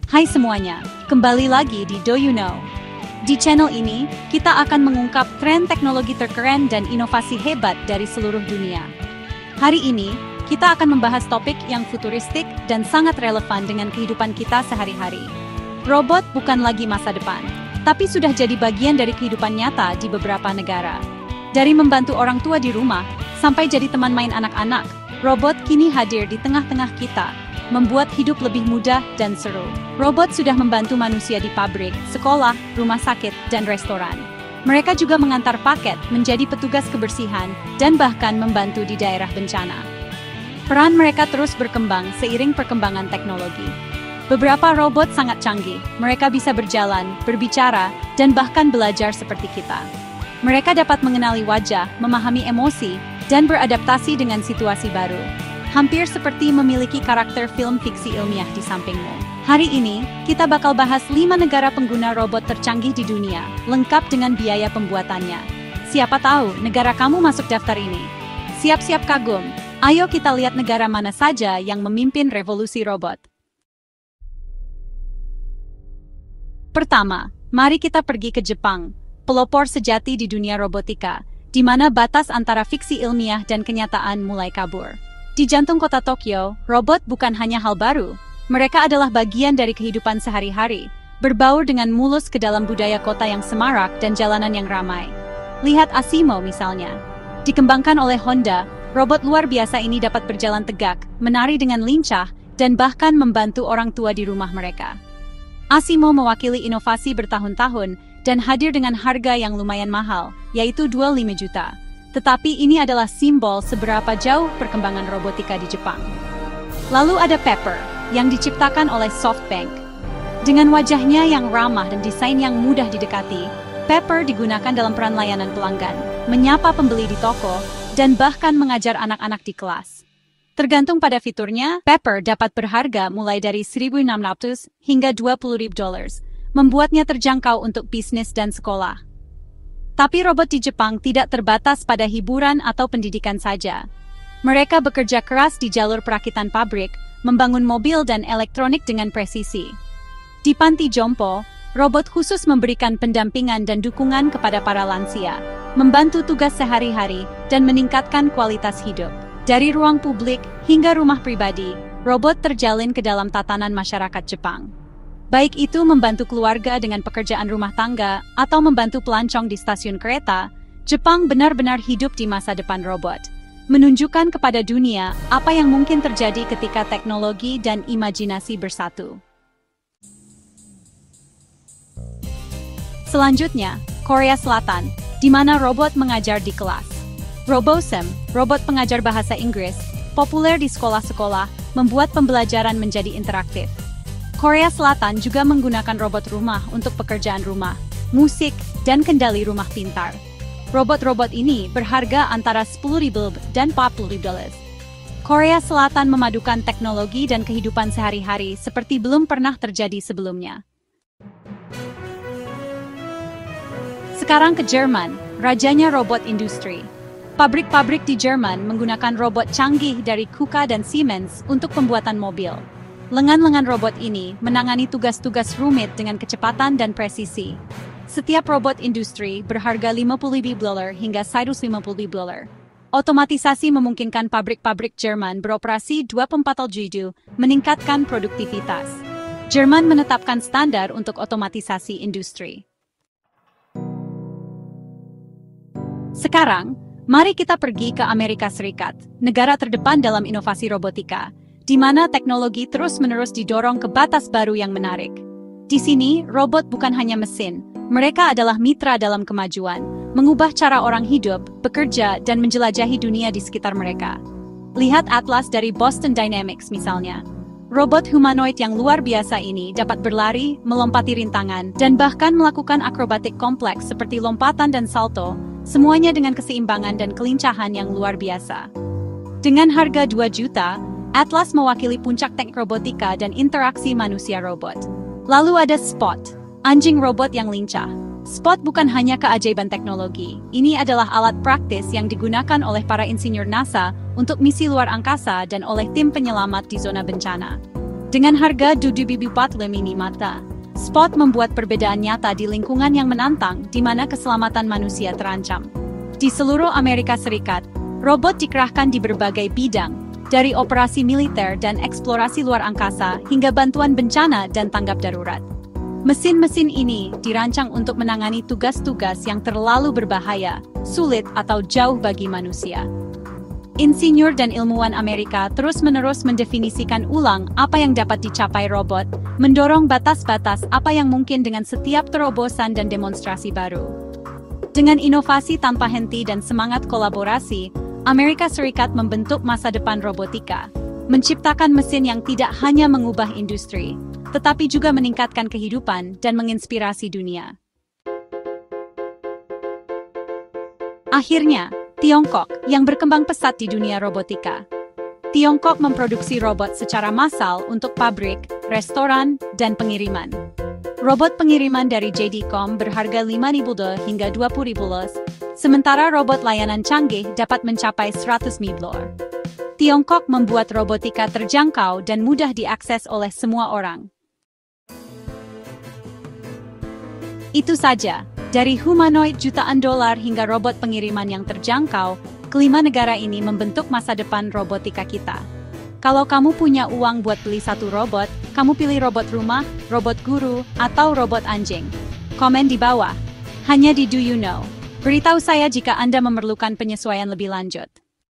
Hai semuanya, kembali lagi di Do You Know? Di channel ini, kita akan mengungkap tren teknologi terkeren dan inovasi hebat dari seluruh dunia. Hari ini, kita akan membahas topik yang futuristik dan sangat relevan dengan kehidupan kita sehari-hari. Robot bukan lagi masa depan, tapi sudah jadi bagian dari kehidupan nyata di beberapa negara. Dari membantu orang tua di rumah, sampai jadi teman main anak-anak, robot kini hadir di tengah-tengah kita, membuat hidup lebih mudah dan seru. Robot sudah membantu manusia di pabrik, sekolah, rumah sakit, dan restoran. Mereka juga mengantar paket, menjadi petugas kebersihan, dan bahkan membantu di daerah bencana. Peran mereka terus berkembang seiring perkembangan teknologi. Beberapa robot sangat canggih, mereka bisa berjalan, berbicara, dan bahkan belajar seperti kita. Mereka dapat mengenali wajah, memahami emosi, dan beradaptasi dengan situasi baru. Hampir seperti memiliki karakter film fiksi ilmiah di sampingmu. Hari ini, kita bakal bahas 5 negara pengguna robot tercanggih di dunia, lengkap dengan biaya pembuatannya. Siapa tahu negara kamu masuk daftar ini? Siap-siap kagum, ayo kita lihat negara mana saja yang memimpin revolusi robot. Pertama, mari kita pergi ke Jepang, pelopor sejati di dunia robotika, di mana batas antara fiksi ilmiah dan kenyataan mulai kabur. Di jantung kota Tokyo, robot bukan hanya hal baru. Mereka adalah bagian dari kehidupan sehari-hari, berbaur dengan mulus ke dalam budaya kota yang semarak dan jalanan yang ramai. Lihat Asimo misalnya. Dikembangkan oleh Honda, robot luar biasa ini dapat berjalan tegak, menari dengan lincah, dan bahkan membantu orang tua di rumah mereka. Asimo mewakili inovasi bertahun-tahun dan hadir dengan harga yang lumayan mahal, yaitu 25 juta. Tetapi ini adalah simbol seberapa jauh perkembangan robotika di Jepang. Lalu ada Pepper, yang diciptakan oleh SoftBank. Dengan wajahnya yang ramah dan desain yang mudah didekati, Pepper digunakan dalam peran layanan pelanggan, menyapa pembeli di toko, dan bahkan mengajar anak-anak di kelas. Tergantung pada fiturnya, Pepper dapat berharga mulai dari $1.600 hingga $20.000, membuatnya terjangkau untuk bisnis dan sekolah. Tapi robot di Jepang tidak terbatas pada hiburan atau pendidikan saja. Mereka bekerja keras di jalur perakitan pabrik, membangun mobil dan elektronik dengan presisi. Di panti jompo, robot khusus memberikan pendampingan dan dukungan kepada para lansia, membantu tugas sehari-hari, dan meningkatkan kualitas hidup. Dari ruang publik hingga rumah pribadi, robot terjalin ke dalam tatanan masyarakat Jepang. Baik itu membantu keluarga dengan pekerjaan rumah tangga atau membantu pelancong di stasiun kereta, Jepang benar-benar hidup di masa depan robot, menunjukkan kepada dunia apa yang mungkin terjadi ketika teknologi dan imajinasi bersatu. Selanjutnya, Korea Selatan, di mana robot mengajar di kelas. Robosem, robot pengajar bahasa Inggris, populer di sekolah-sekolah, membuat pembelajaran menjadi interaktif. Korea Selatan juga menggunakan robot rumah untuk pekerjaan rumah, musik, dan kendali rumah pintar. Robot-robot ini berharga antara $10.000 dan $40.000. Korea Selatan memadukan teknologi dan kehidupan sehari-hari seperti belum pernah terjadi sebelumnya. Sekarang ke Jerman, rajanya robot industri. Pabrik-pabrik di Jerman menggunakan robot canggih dari KUKA dan Siemens untuk pembuatan mobil. Lengan-lengan robot ini menangani tugas-tugas rumit dengan kecepatan dan presisi. Setiap robot industri berharga $50.000 hingga $150.000. Otomatisasi memungkinkan pabrik-pabrik Jerman beroperasi 24/7, meningkatkan produktivitas. Jerman menetapkan standar untuk otomatisasi industri. Sekarang, mari kita pergi ke Amerika Serikat, negara terdepan dalam inovasi robotika, di mana teknologi terus-menerus didorong ke batas baru yang menarik. Di sini, robot bukan hanya mesin, mereka adalah mitra dalam kemajuan, mengubah cara orang hidup, bekerja, dan menjelajahi dunia di sekitar mereka. Lihat Atlas dari Boston Dynamics misalnya. Robot humanoid yang luar biasa ini dapat berlari, melompati rintangan, dan bahkan melakukan akrobatik kompleks seperti lompatan dan salto, semuanya dengan keseimbangan dan kelincahan yang luar biasa. Dengan harga 2 juta, Atlas mewakili puncak teknik robotika dan interaksi manusia-robot. Lalu ada Spot, anjing robot yang lincah. Spot bukan hanya keajaiban teknologi, ini adalah alat praktis yang digunakan oleh para insinyur NASA untuk misi luar angkasa dan oleh tim penyelamat di zona bencana. Dengan harga 7.4 mini mata, Spot membuat perbedaan nyata di lingkungan yang menantang di mana keselamatan manusia terancam. Di seluruh Amerika Serikat, robot dikerahkan di berbagai bidang, dari operasi militer dan eksplorasi luar angkasa hingga bantuan bencana dan tanggap darurat. Mesin-mesin ini dirancang untuk menangani tugas-tugas yang terlalu berbahaya, sulit atau jauh bagi manusia. Insinyur dan ilmuwan Amerika terus-menerus mendefinisikan ulang apa yang dapat dicapai robot, mendorong batas-batas apa yang mungkin dengan setiap terobosan dan demonstrasi baru. Dengan inovasi tanpa henti dan semangat kolaborasi, Amerika Serikat membentuk masa depan robotika, menciptakan mesin yang tidak hanya mengubah industri, tetapi juga meningkatkan kehidupan dan menginspirasi dunia. Akhirnya, Tiongkok yang berkembang pesat di dunia robotika. Tiongkok memproduksi robot secara massal untuk pabrik, restoran, dan pengiriman. Robot pengiriman dari JD.com berharga 5.000 $, hingga 20.000 $, sementara robot layanan canggih dapat mencapai 100.000 $. Tiongkok membuat robotika terjangkau dan mudah diakses oleh semua orang. Itu saja. Dari humanoid jutaan dolar hingga robot pengiriman yang terjangkau, kelima negara ini membentuk masa depan robotika kita. Kalau kamu punya uang buat beli satu robot, kamu pilih robot rumah, robot guru, atau robot anjing? Komen di bawah. Hanya di Do You Know. Beritahu saya jika Anda memerlukan penyesuaian lebih lanjut.